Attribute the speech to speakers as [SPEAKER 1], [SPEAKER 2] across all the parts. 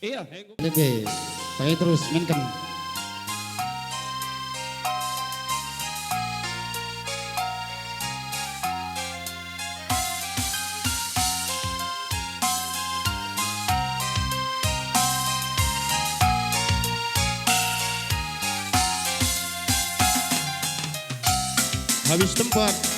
[SPEAKER 1] Iya,
[SPEAKER 2] Oke, pakai terus mainkan.
[SPEAKER 1] habis tempat.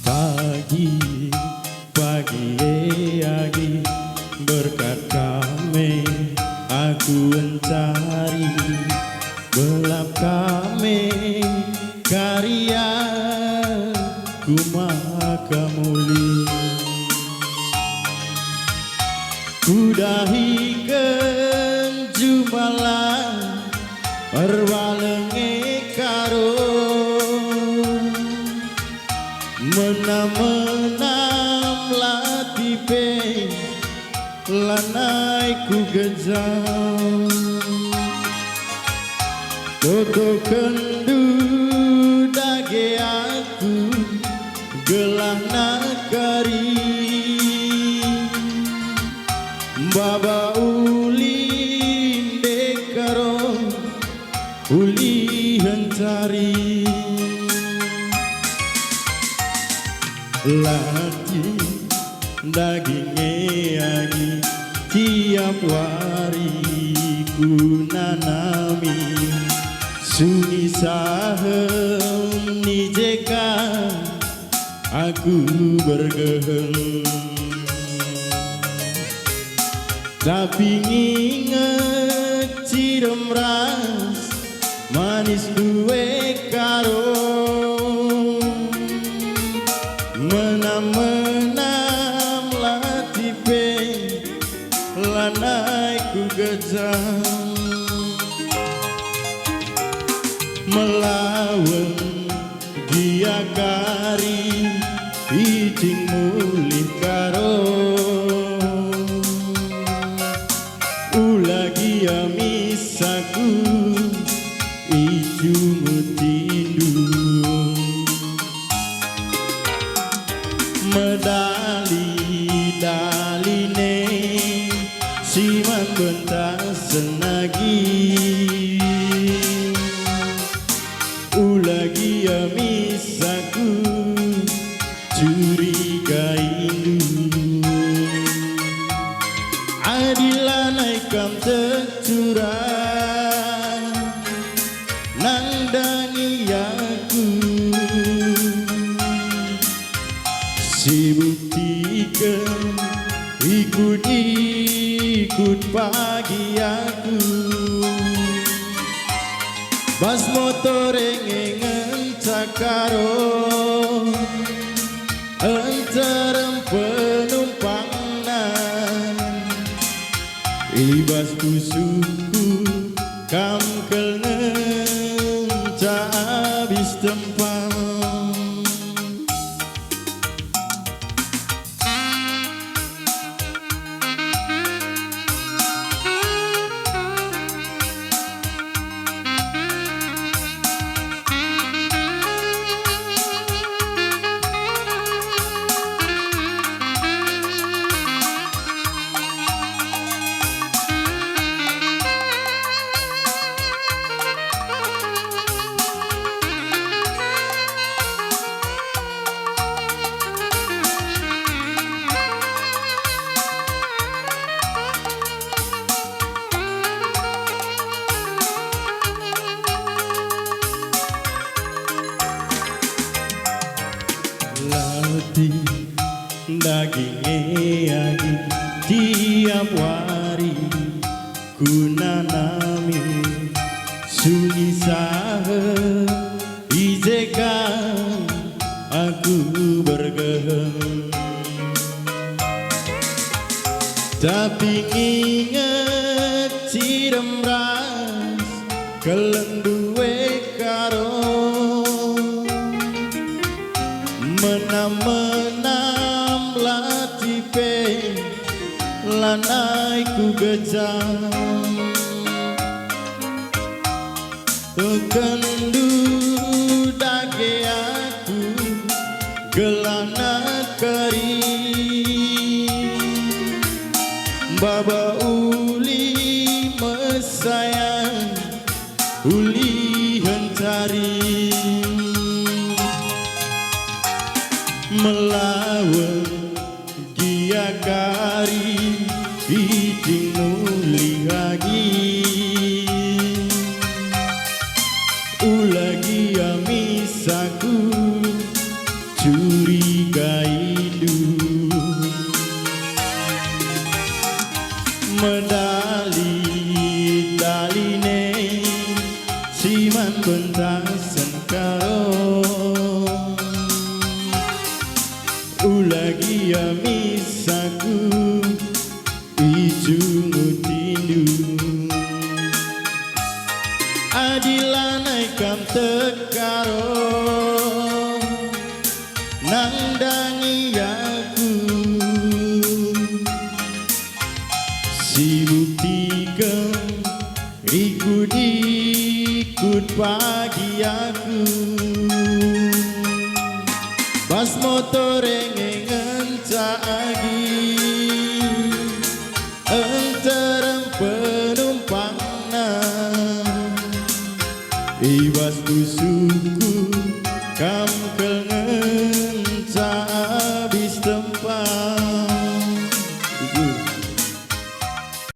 [SPEAKER 3] Pagi, pagi berkat kami aku mencari belap kami karya ku maha muli kudahi kenjumalan perwalenge karo menam-menam latipe lanai ku gejam toto kendu dage aku gelah nakari baba uli dekaro uli hancari lagi dagingnya agi tiap hari ku nanami suni sahem nijeka aku bergehem tapi nginget cirem ras manis duwe karo menam-menam latipe lanai ku gejam melawan dia kari ijing mulih karo ulagi misaku iju mutindu medali daline siman bentas senai ulagi ya misaku curigai adilanai kam tercurah nandani aku si buktikan ikut pagi aku bas motor engengen cakaro enterem penumpangan ibas pusuku kam kelngen ca habis tempat latih dagingnya tiap hari kunanami sunyi sahe ijekan aku bergehem tapi inget cirem ras kelenduwe karo menam latipe lanai ku gejam kendu dage aku gelana keri baba uli mesayang uli hencari melawan giakari ijing nuli lagi ulagi ya misaku curigai medali daline siman bentasan karo ulagi ya misaku ijungu tindu adilanai kam tekaro nangdangi aku si buktikan ikut pagi aku bas motor engengen caagi